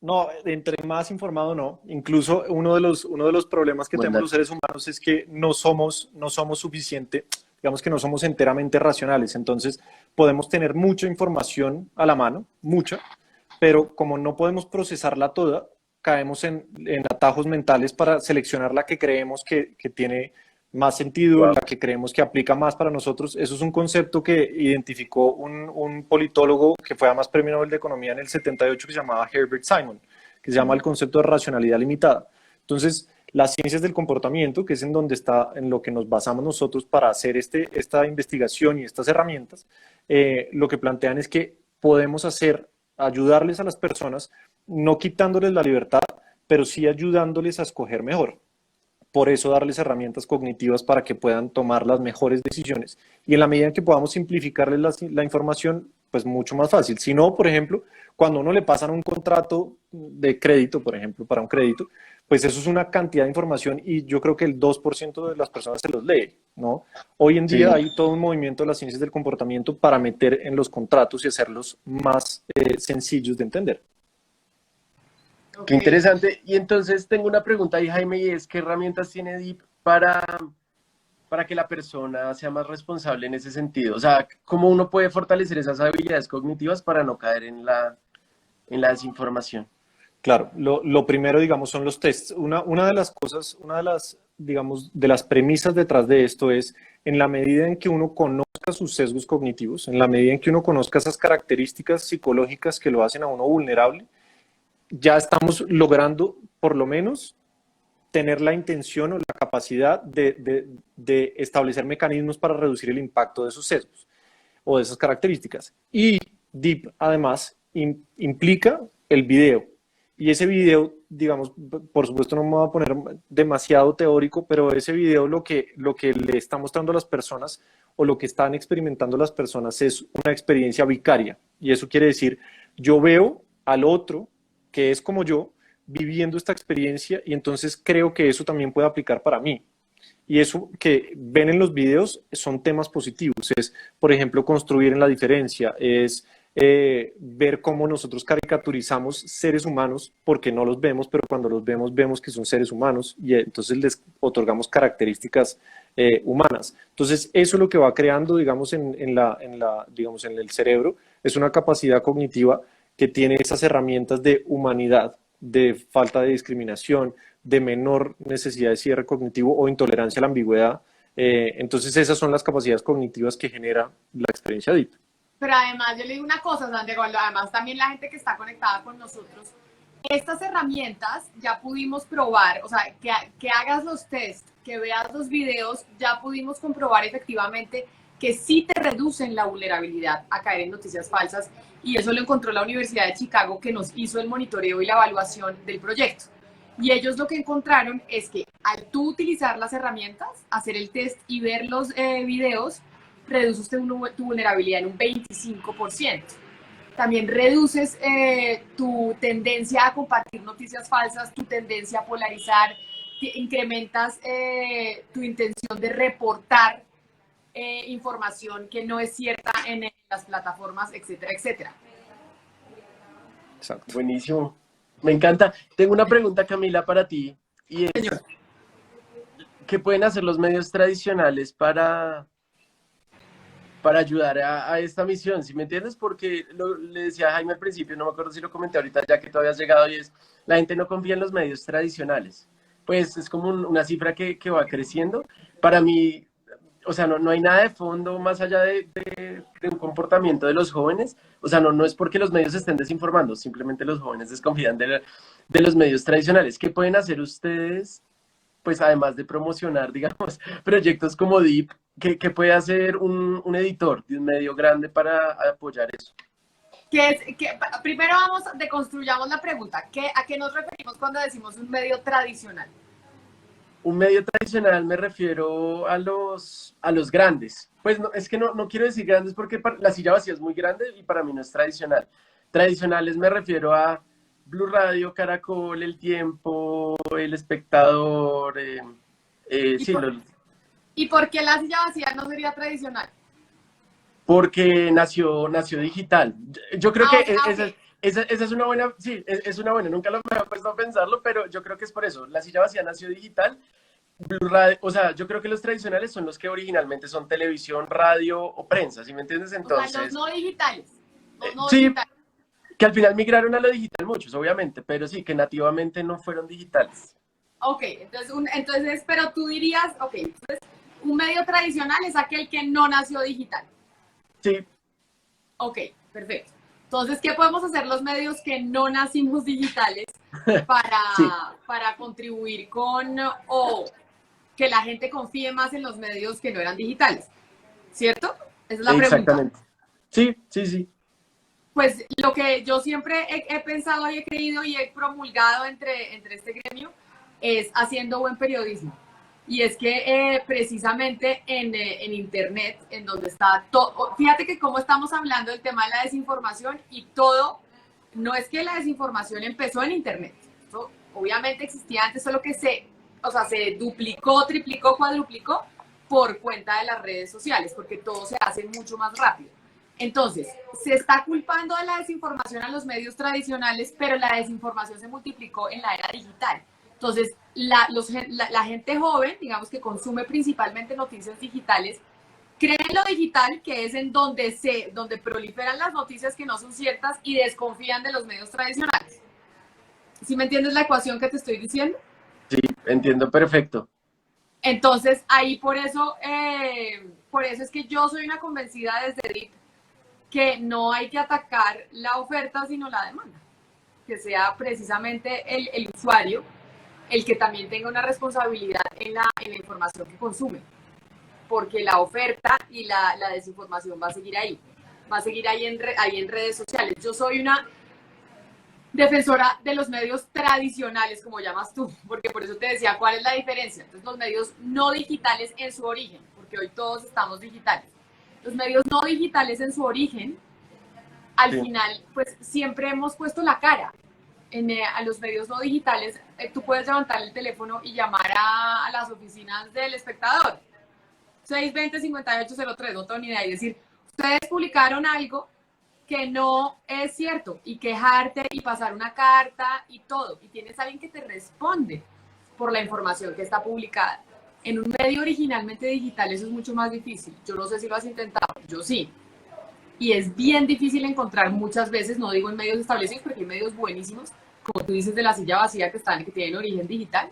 No, entre más informado no. Incluso uno de los problemas que Buen tenemos los dato. seres humanos es que no somos suficiente, digamos que no somos enteramente racionales. Entonces, podemos tener mucha información a la mano, mucha, pero como no podemos procesarla toda, caemos en atajos mentales para seleccionar la que creemos que tiene más sentido, Wow. la que creemos que aplica más para nosotros. Eso es un concepto que identificó un politólogo que fue además premio Nobel de Economía en el 78 que se llamaba Herbert Simon, que se llama el concepto de racionalidad limitada. Entonces, las ciencias del comportamiento, que es en donde está, en lo que nos basamos nosotros para hacer esta investigación y estas herramientas, lo que plantean es que podemos ayudarles a las personas, no quitándoles la libertad, pero sí ayudándoles a escoger mejor. Por eso darles herramientas cognitivas para que puedan tomar las mejores decisiones. Y en la medida en que podamos simplificarles la información, pues mucho más fácil. Si no, por ejemplo, cuando uno le pasan un contrato de crédito, por ejemplo, para un crédito, pues eso es una cantidad de información y yo creo que el 2% de las personas se los lee, ¿no? Hoy en Sí. día hay todo un movimiento de las ciencias del comportamiento para meter en los contratos y hacerlos más sencillos de entender. Qué Ok. interesante. Y entonces tengo una pregunta ahí, Jaime, y es, ¿qué herramientas tiene Deep para que la persona sea más responsable en ese sentido? O sea, ¿cómo uno puede fortalecer esas habilidades cognitivas para no caer en la desinformación? Claro, lo primero, digamos, son los tests. Una de las cosas, una de las, digamos, de las premisas detrás de esto es, en la medida en que uno conozca sus sesgos cognitivos, en la medida en que uno conozca esas características psicológicas que lo hacen a uno vulnerable, ya estamos logrando, por lo menos, tener la intención o la capacidad de establecer mecanismos para reducir el impacto de esos sesgos o de esas características. Y Deep, además, implica el video. Y ese video, digamos, por supuesto no me voy a poner demasiado teórico, pero ese video lo que le está mostrando a las personas o lo que están experimentando las personas es una experiencia vicaria. Y eso quiere decir, yo veo al otro que es como yo viviendo esta experiencia y entonces creo que eso también puede aplicar para mí. Y eso que ven en los videos son temas positivos. Es, por ejemplo, construir en la diferencia, es ver cómo nosotros caricaturizamos seres humanos porque no los vemos, pero cuando los vemos, vemos que son seres humanos y entonces les otorgamos características humanas. Entonces, eso es lo que va creando, digamos, digamos, en el cerebro, es una capacidad cognitiva que tiene esas herramientas de humanidad, de falta de discriminación, de menor necesidad de cierre cognitivo o intolerancia a la ambigüedad. Entonces esas son las capacidades cognitivas que genera la experiencia DIP. Pero además yo le digo una cosa, Santiago, además también la gente que está conectada con nosotros, estas herramientas ya pudimos probar, o sea, que hagas los tests, que veas los videos, ya pudimos comprobar efectivamente que sí te reducen la vulnerabilidad a caer en noticias falsas y eso lo encontró la Universidad de Chicago que nos hizo el monitoreo y la evaluación del proyecto. Y ellos lo que encontraron es que al tú utilizar las herramientas, hacer el test y ver los videos, reduce usted tu vulnerabilidad en un 25%. también reduces tu tendencia a compartir noticias falsas, tu tendencia a polarizar, incrementas tu intención de reportar información que no es cierta en las plataformas, etcétera, etcétera. Exacto. Buenísimo. Me encanta. Tengo una pregunta, Camila, para ti, y es, Señor. ¿qué pueden hacer los medios tradicionales para ayudar a esta misión? ¿Sí me entiendes? Porque le decía a Jaime al principio, no me acuerdo si lo comenté ahorita, ya que tú habías llegado, y es, la gente no confía en los medios tradicionales. Pues es como una cifra que va creciendo. Para mí, o sea, no hay nada de fondo más allá de un comportamiento de los jóvenes. O sea, no es porque los medios estén desinformando, simplemente los jóvenes desconfían de los medios tradicionales. ¿Qué pueden hacer ustedes, pues además de promocionar, digamos, proyectos como Deep, que puede hacer un editor de un medio grande para apoyar eso? Primero deconstruyamos la pregunta. ¿A qué nos referimos cuando decimos un medio tradicional? Un medio tradicional me refiero a los grandes. Pues no, es que no quiero decir grandes porque la silla vacía es muy grande y para mí no es tradicional. Tradicionales me refiero a Blue Radio, Caracol, El Tiempo, El Espectador. ¿Y por qué la silla vacía no sería tradicional? Porque nació digital. Yo creo que okay. esa es una buena, sí, es una buena, nunca me había puesto a pensarlo, pero yo creo que es por eso. La silla vacía nació digital. Blue Radio, o sea, yo creo que los tradicionales son los que originalmente son televisión, radio o prensa, ¿sí me entiendes? Entonces, o sea, los no digitales. Sí, digitales. que al final migraron a lo digital muchos, obviamente, pero sí, que nativamente no fueron digitales. Ok, entonces, pero tú dirías, ok, entonces, un medio tradicional es aquel que no nació digital. Sí. Ok, perfecto. Entonces, ¿qué podemos hacer los medios que no nacimos digitales Sí. para contribuir con o que la gente confíe más en los medios que no eran digitales? ¿Cierto? Esa es la pregunta. Exactamente. Sí. Pues lo que yo siempre he pensado y he creído y he promulgado entre este gremio es haciendo buen periodismo. Y es que precisamente en Internet, en donde está todo, fíjate que como estamos hablando del tema de la desinformación y todo, no es que la desinformación empezó en Internet. Esto obviamente existía antes, solo que se duplicó, triplicó, cuadruplicó por cuenta de las redes sociales, porque todo se hace mucho más rápido. Entonces, se está culpando de la desinformación a los medios tradicionales, pero la desinformación se multiplicó en la era digital. Entonces, la gente joven, digamos que consume principalmente noticias digitales, cree en lo digital, que es en donde proliferan las noticias que no son ciertas y desconfían de los medios tradicionales. ¿Sí me entiendes la ecuación que te estoy diciendo? Sí, entiendo perfecto. Entonces, ahí por eso es que yo soy una convencida desde DIP que no hay que atacar la oferta, sino la demanda. Que sea precisamente el usuario el que también tenga una responsabilidad en la información que consume. Porque la oferta y la desinformación va a seguir ahí. Va a seguir ahí en redes sociales. Yo soy una defensora de los medios tradicionales, como llamas tú, porque por eso te decía cuál es la diferencia. Entonces, los medios no digitales en su origen, porque hoy todos estamos digitales. Los medios no digitales en su origen, al final, pues siempre hemos puesto la cara. A los medios no digitales, tú puedes levantar el teléfono y llamar a las oficinas del Espectador. 620-5803, no tengo ni idea. Y decir, ustedes publicaron algo que no es cierto, y quejarte y pasar una carta y todo. Y tienes a alguien que te responde por la información que está publicada. En un medio originalmente digital eso es mucho más difícil. Yo no sé si lo has intentado, yo sí. Y es bien difícil encontrar muchas veces, no digo en medios establecidos, porque hay medios buenísimos, como tú dices, de la silla vacía que tienen origen digital.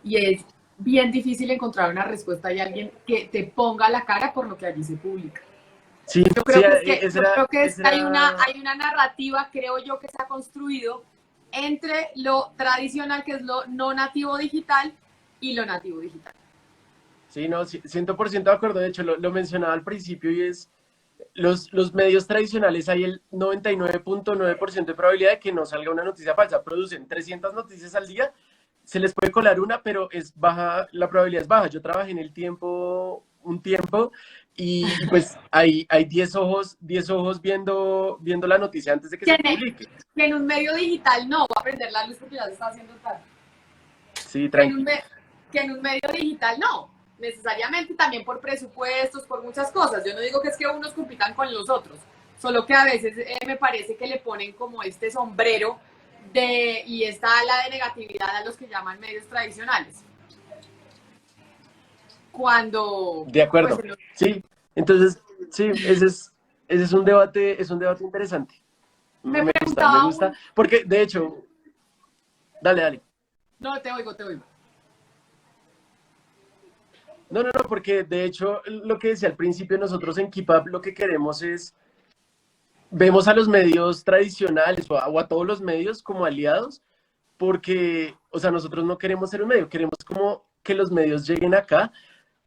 Y es bien difícil encontrar una respuesta de alguien que te ponga la cara por lo que allí se publica. Sí, yo creo que hay una narrativa, creo yo, que se ha construido entre lo tradicional, que es lo no nativo digital, y lo nativo digital. Sí, no, 100% de acuerdo. De hecho, lo mencionaba al principio y es los medios tradicionales hay el 99.9% de probabilidad de que no salga una noticia falsa. Producen 300 noticias al día, se les puede colar una, pero es baja, la probabilidad es baja. Yo trabajé en El Tiempo un tiempo y pues hay 10 ojos viendo la noticia antes de que se publique. Que en un medio digital no, va a prender la luz porque ya se está haciendo tarde. Sí, tranquilo. Que en un medio digital no, necesariamente también por presupuestos, por muchas cosas. Yo no digo que es que unos compitan con los otros, solo que a veces me parece que le ponen como este sombrero y esta ala de negatividad a los que llaman medios tradicionales. Cuando... De acuerdo, pues, sí. Entonces, sí, ese es un debate interesante. Me gusta, porque de hecho, dale. No, te oigo. No, porque de hecho, lo que decía al principio, nosotros en Keep Up lo que queremos es, vemos a los medios tradicionales o a todos los medios como aliados, porque, o sea, nosotros no queremos ser un medio, queremos como que los medios lleguen acá,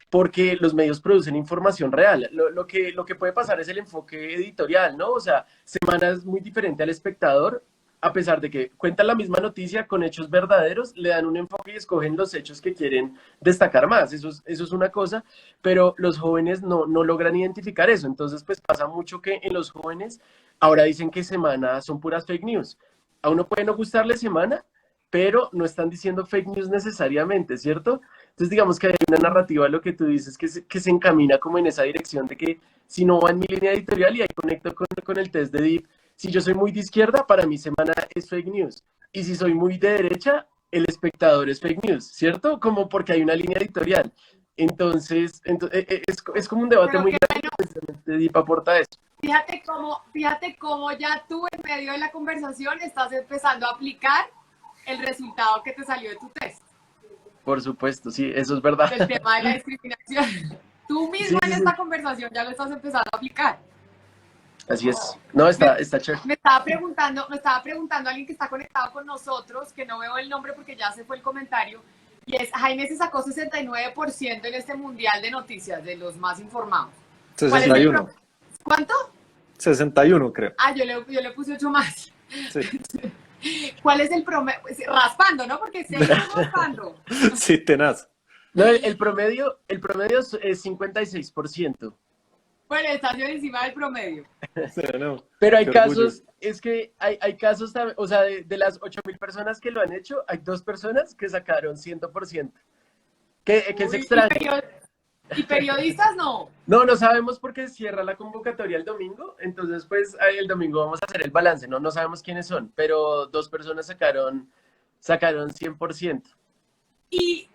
porque los medios producen información real. Lo que puede pasar es el enfoque editorial, ¿no? O sea, Semana es muy diferente al espectador, a pesar de que cuentan la misma noticia con hechos verdaderos, le dan un enfoque y escogen los hechos que quieren destacar más. Eso es una cosa, pero los jóvenes no logran identificar eso. Entonces, pues pasa mucho que en los jóvenes ahora dicen que Semana son puras fake news. A uno puede no gustarle Semana, pero no están diciendo fake news necesariamente, ¿cierto? Entonces, digamos que hay una narrativa, lo que tú dices, que se encamina como en esa dirección de que si no va en mi línea editorial y ahí conecto con el test de Deep, si yo soy muy de izquierda, para mi Semana es fake news. Y si soy muy de derecha, el espectador es fake news, ¿cierto? Como porque hay una línea editorial. Entonces es como un debate muy grande, precisamente Deep aporta eso. Fíjate cómo ya tú en medio de la conversación estás empezando a aplicar el resultado que te salió de tu test. Por supuesto, sí, eso es verdad. El tema de la discriminación. Tú mismo en esta conversación ya lo estás empezando a aplicar. Así es. No, está chévere. Me estaba preguntando alguien que está conectado con nosotros, que no veo el nombre porque ya se fue el comentario, y es, Jaime se sacó 69% en este mundial de noticias, de los más informados. 61. ¿Cuánto? 61, creo. Ah, yo le puse 8 más. Sí. ¿Cuál es el promedio? Raspando, ¿no? Porque se está raspando. Sí, tenaz. No, el promedio es 56%. Bueno, está yo encima del promedio. Sí, no, pero hay qué casos, orgullo. es que hay casos, o sea, de las 8.000 personas que lo han hecho, hay 2 personas que sacaron 100%. Que es extraño. ¿Y periodistas no? No sabemos porque cierra la convocatoria el domingo, entonces pues el domingo vamos a hacer el balance, no sabemos quiénes son, pero 2 personas sacaron 100%. Y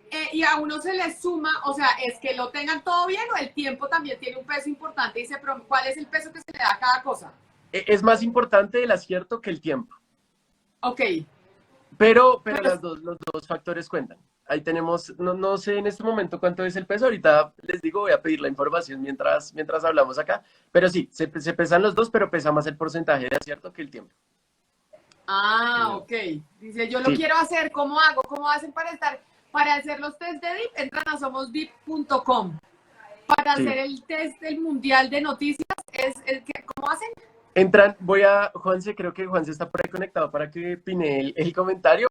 a uno se le suma, o sea, es que lo tengan todo bien o el tiempo también tiene un peso importante. ¿Cuál es el peso que se le da a cada cosa? Es más importante el acierto que el tiempo. Ok. Pero los dos factores cuentan. Ahí tenemos, no sé en este momento cuánto es el peso, ahorita les digo, voy a pedir la información mientras hablamos acá, pero sí, se pesan los dos, pero pesa más el porcentaje de acierto que el tiempo. Ah, ok. Dice, yo lo quiero hacer, ¿cómo hago? ¿Cómo hacen para hacer los test de DIP? Entran a somosdip.com. Para hacer el test del mundial de noticias, ¿cómo hacen? Entran, creo que Juanse está por ahí conectado para que pine el comentario.